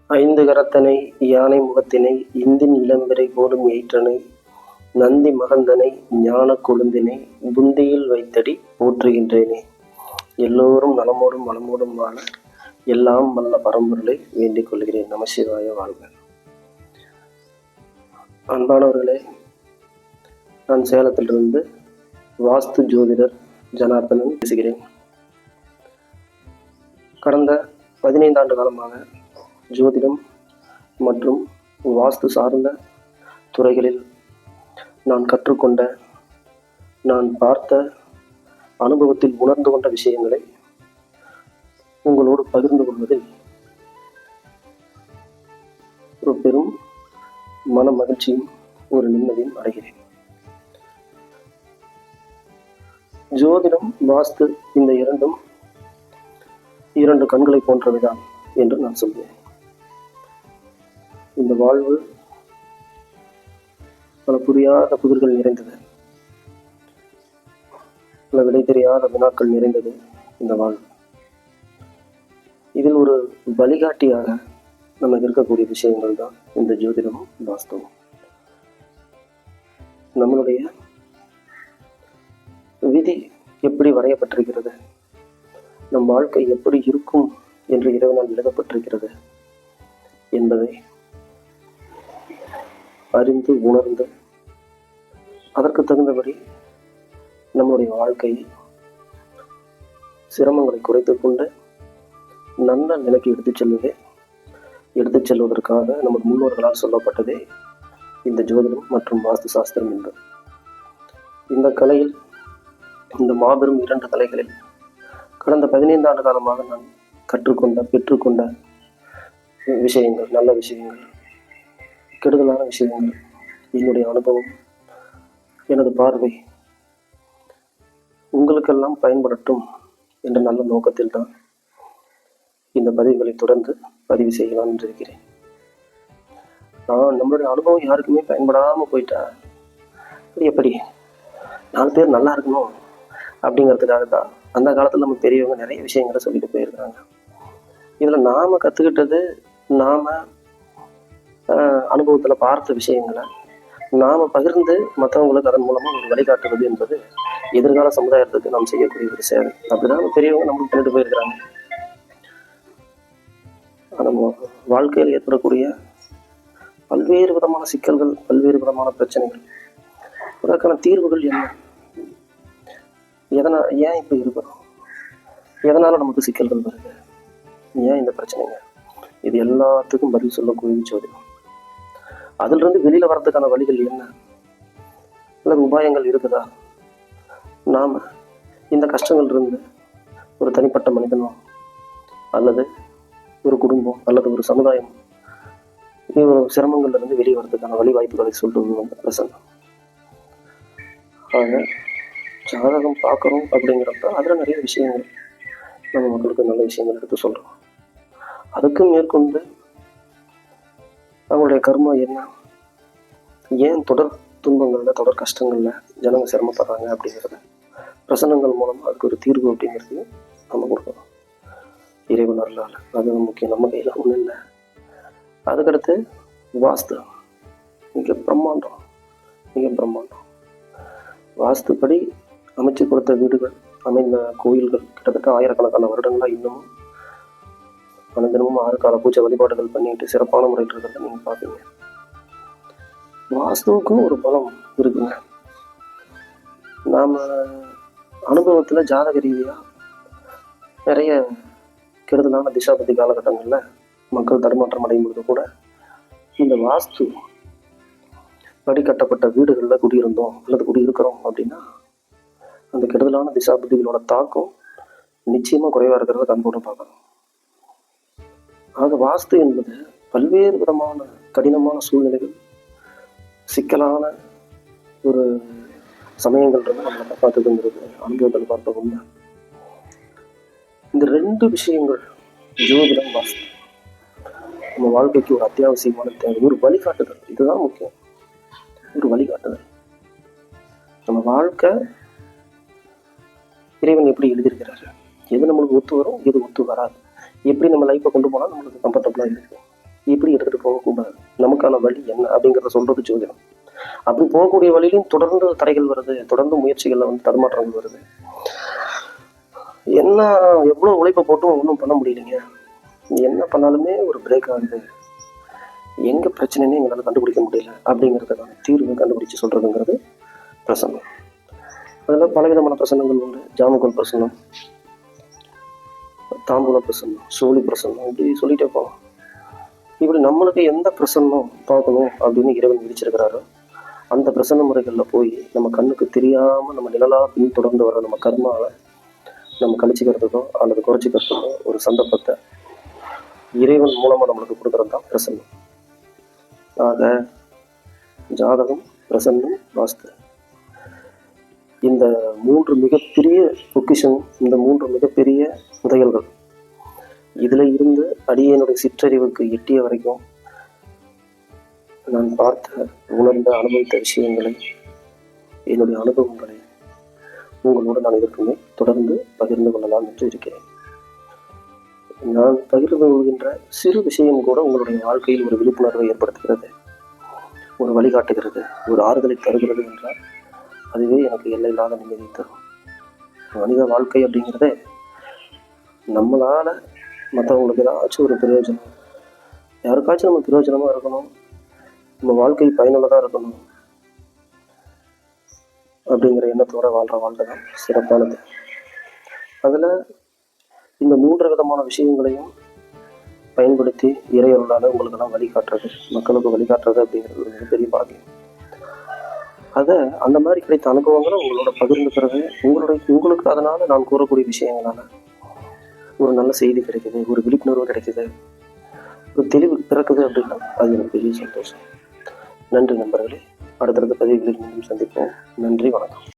ஐந்து கரத்தனை யானை முகத்தினை இந்தின் இளம்பிறை போலும் எயிற்றனை நந்தி மகந்தனை ஞான கொழுந்தினை புந்தியில் வைத்தடி போற்றுகின்றேனே. எல்லோரும் நலமோடும் வளமோடும் வாழ எல்லாம் வல்ல பரம்பொருளை வேண்டிக் கொள்கிறேன். நமசிவாய வாழ்க. அன்பானவர்களே, நான் சேலத்திலிருந்து வாஸ்து ஜோதிடர் ஜனார்த்தனன் பேசுகிறேன். கடந்த 15 ஆண்டு காலமாக ஜோதிடம் மற்றும் வாஸ்து சார்ந்த துறைகளில் நான் கற்றுக்கொண்ட, நான் பார்த்த, அனுபவத்தில் உணர்ந்து கொண்ட விஷயங்களை உங்களோடு பகிர்ந்து கொள்வதில் ஒரு பெரும் மன மகிழ்ச்சியும் ஒரு நிம்மதியும் அடைகிறேன். ஜோதிடம், வாஸ்து இந்த இரண்டும் 2 கண்களை போன்றவைதான் என்று நான் சொல்வேன். இந்த வாழ்வு பல புரியாத புதிர்கள் நிறைந்தது, பல விடை தெரியாத வினாக்கள் நிறைந்தது இந்த வாழ்வு. இதில் ஒரு வழிகாட்டியாக நமக்கு இருக்கக்கூடிய விஷயங்கள் தான் இந்த ஜோதிடமும் வாஸ்துவும். நம்மளுடைய விதி எப்படி வரையப்பட்டிருக்கிறது, நம் வாழ்க்கை எப்படி இருக்கும் என்று இறைவனால் எழுதப்பட்டிருக்கிறது என்பதை அறிந்து உணர்ந்து அதற்கு தகுந்தபடி நம்முடைய வாழ்க்கையை சிரமங்களை குறைத்துக் கொண்டு நல்ல நிலைக்கு எடுத்துச் செல்வதற்காக நமது முன்னோர்களால் சொல்லப்பட்டதே இந்த ஜோதிடம் மற்றும் வாஸ்து சாஸ்திரம் என்பது. இந்த கலையில், இந்த மாபெரும் 2 கலைகளில் கடந்த 15 ஆண்டு காலமாக நான் பெற்றுக்கொண்ட விஷயங்கள், நல்ல விஷயங்கள், கெடுதலான விஷயங்கள், என்னுடைய அனுபவம், எனது பார்வை உங்களுக்கெல்லாம் பயன்படட்டும் என்ற நல்ல நோக்கத்தில் தான் இந்த பதிவுகளை தொடர்ந்து பதிவு செய்யலாம் என்று இருக்கிறேன். நம்மளுடைய அனுபவம் யாருக்குமே பயன்படாமல் போயிட்டா எப்படி 4 பேர் நல்லா இருக்கணும் அப்படிங்கிறதுக்காக தான் அந்த காலத்தில் நம்ம பெரியவங்க நிறைய விஷயங்களை சொல்லிட்டு போயிருக்கிறாங்க. இதில் நாம் கற்றுக்கிட்டது, நாம் அனுபவத்தில் பார்த்த விஷயங்களை நாம் பகிர்ந்து மற்றவங்களுக்கு அதன் மூலமாக ஒரு வழிகாட்டுவது என்பது எதிர்கால சமுதாயத்துக்கு நாம் செய்யக்கூடிய ஒரு சேவை. அப்படிதான் பெரியவங்க நம்மளுக்கு பண்ணிட்டு போயிருக்கிறாங்க. நம்ம வாழ்க்கையில் ஏற்படக்கூடிய பல்வேறு விதமான சிக்கல்கள், பல்வேறு விதமான பிரச்சனைகள், அதற்கான தீர்வுகள் என்ன, ஏன் இப்போ இருக்கிறோம், எதனால் நமக்கு சிக்கல்கள் வருது, ஏன் இந்த பிரச்சனைங்க, இது எல்லாத்துக்கும் பதில் சொல்லக்கூடிய ஜோதிடம். அதிலிருந்து வெளியில் வர்றதுக்கான வழிகள் என்ன, அல்லது உபாயங்கள் இருக்குதா, நாம் இந்த கஷ்டங்கள் இருந்து ஒரு தனிப்பட்ட மனிதனோ அல்லது ஒரு குடும்பம் அல்லது ஒரு சமுதாயம் சிரமங்கள்ல இருந்து வெளியே வர்றதுக்கான வழி வாய்ப்புகளை சொல்றது வந்து பிரசன்னம். ஆக ஜாதகம் பார்க்குறோம் அப்படிங்கிறப்ப அதில் நிறைய விஷயங்கள் நம்ம மக்களுக்கு நல்ல விஷயங்கள் எடுத்து சொல்கிறோம். அதுக்கும் மேற்கொண்டு அவங்களுடைய கர்மா என்ன, ஏன் தொடர் துன்பங்களில், தொடர் கஷ்டங்களில் ஜனங்க சிரமப்படுறாங்க அப்படிங்கிறத பிரசனங்கள் மூலமாக அதுக்கு ஒரு தீர்வு அப்படிங்கிறது நம்ம கொடுக்கணும். இறைவன் அருளால் அது முக்கியம், நம்ம கையில் ஒன்றும் இல்லை. அதுக்கடுத்து வாஸ்து மிக பிரம்மாண்டம். வாஸ்துப்படி அமைச்சு கொடுத்த வீடுகள், அமைந்த கோயில்கள் கிட்டத்தட்ட ஆயிரக்கணக்கான வருடங்களாக இன்னமும் தினமும் 6 கால பூஜை வழிபாடுகள் பண்ணிட்டு சிறப்பான முறையில் இருக்கிறத நீங்கள் பார்ப்பீங்க. வாஸ்துவுக்கும் ஒரு பலம் இருக்குங்க. நாம் அனுபவத்தில் ஜாதக ரீதியாக நிறைய கெடுதலான திசாபதி காலகட்டங்களில் மக்கள் தடுமாற்றம் அடையும் பொழுது கூட இந்த வாஸ்து படி கட்டப்பட்ட வீடுகளில் குடியிருந்தோம் அல்லது குடியிருக்கிறோம் அப்படின்னா அந்த கெடுதலான திசாபதிகளோட தாக்கம் நிச்சயமாக குறைவாக இருக்கிறத கண்கூட பார்க்கணும். ஆக வாஸ்து என்பது பல்வேறு விதமான கடினமான சூழ்நிலைகள், சிக்கலான ஒரு சமயங்கள் இருந்து நம்மளை காப்பாற்றுதுங்கிறது அனுபவத்தில் பார்த்த உண்மை. இந்த 2 விஷயங்கள், ஜோதிடம், வாஸ்து, நம்ம வாழ்க்கைக்கு ஒரு அத்தியாவசியமான தேவை, ஒரு வழிகாட்டுதல். இதுதான் முக்கியம், ஒரு வழிகாட்டுதல். நம்ம வாழ்க்கை இறைவன் எப்படி எழுதியிருக்கிறாரு, எது நம்மளுக்கு ஒத்து வரும், எது ஒத்து வராது, எப்படி நம்ம லைஃப்பை கொண்டு போனால் நம்மளுக்கு கம்ஃபர்டபுளாக இருக்கும், எப்படி எடுத்துகிட்டு போகக்கூடாது, நமக்கான வழி என்ன அப்படிங்கிறத சொல்கிறது ஜோதிடம். அப்படி போகக்கூடிய வழியிலையும் தொடர்ந்து தடைகள் வருது, தொடர்ந்து முயற்சிகளில் வந்து தடுமாற்றங்கள் வருது. என்ன எவ்வளோ உழைப்பை போட்டும் ஒன்றும் பண்ண முடியலைங்க. என்ன பண்ணாலுமே ஒரு பிரேக் ஆகுது, எங்கே பிரச்சனைன்னு எங்களால் கண்டுபிடிக்க முடியல அப்படிங்கிறதுக்கான தீர்வு கண்டுபிடிச்சு சொல்கிறதுங்கிறது பிரசன்னம். அதில் பலவிதமான பிரசன்னங்கள் உண்டு. ஜாமக்கோல் பிரசன்னம், தாம்பூல பிரசன்னம், சோழி பிரசன்னம், இப்படி சொல்லிட்டே போகலாம். இப்படி நம்மளுக்கு எந்த பிரசன்னம் பார்க்கணும் அப்படின்னு இறைவன் விதிச்சிருக்கிறாரோ அந்த பிரசன்ன முறைகளில் போய் நம்ம கண்ணுக்கு தெரியாமல் நம்ம நிழலாக பின்தொடர்ந்து வர நம்ம கர்மாவை நம்ம கழிச்சிக்கிறதுக்கோ அல்லது குறைச்சிக்கிறதுக்கோ ஒரு சந்தர்ப்பத்தை இறைவன் மூலமாக நம்மளுக்கு கொடுக்குறது தான் பிரசன்னம். ஆக ஜாதகம், பிரசன்னம், வாஸ்து, இந்த 3 மிகப்பெரிய பொக்கிஷம், இந்த 3 மிகப்பெரிய புதையல்கள், இதில் இருந்து அடியனுடைய சிற்றறிவுக்கு எட்டிய வரைக்கும் நான் பார்த்த, உணர்ந்த, அனுபவித்த விஷயங்களை, என்னுடைய அனுபவங்களை உங்களோடு நான் இதற்குமே தொடர்ந்து பகிர்ந்து கொள்ளலாம் என்று இருக்கிறேன். நான் பகிர்ந்து கொள்கின்ற சிறு விஷயம் கூட உங்களுடைய வாழ்க்கையில் ஒரு விழிப்புணர்வை ஏற்படுத்துகிறது, ஒரு வழிகாட்டுகிறது, ஒரு ஆறுதலை தருகிறது என்றால் அதுவே எனக்கு எல்லையில்லாத நிம்மதியை தரும். மனித வாழ்க்கை அப்படிங்கிறதே நம்மளால் மற்றவங்களுக்கு ஏதாச்சும் ஒரு பிரயோஜனம், யாருக்காச்சும் நம்ம பிரயோஜனமாக இருக்கணும், நம்ம வாழ்க்கை பயனுள்ளதாக இருக்கணும் அப்படிங்கிற எண்ணத்தோட வாழ்கிற வாழ்க்கை தான் சிறப்பானது. அதில் இந்த 3 விதமான விஷயங்களையும் பயன்படுத்தி இறையருளால் உங்களுக்கெல்லாம் வழிகாட்டுறது, மக்களுக்கு வழிகாட்டுறது அப்படிங்கிறது ஒரு மிகப்பெரிய பாக்கியம். அதை அந்த மாதிரி கிடைத்த அனுபவங்களை உங்களோட பகிர்ந்துக்கிறது, உங்களுக்கு அதனால் நான் கூறக்கூடிய விஷயங்களால் ஒரு நல்ல செய்தி கிடைக்குது, ஒரு விழிப்புணர்வு கிடைக்குது, ஒரு தெளிவு பிறக்குது அப்படின்னா அது எனக்கு பெரிய சந்தோஷம். நன்றி நண்பர்களே. அடுத்தடுத்த பதிவுகளில் மீண்டும் சந்திப்போம். நன்றி, வணக்கம்.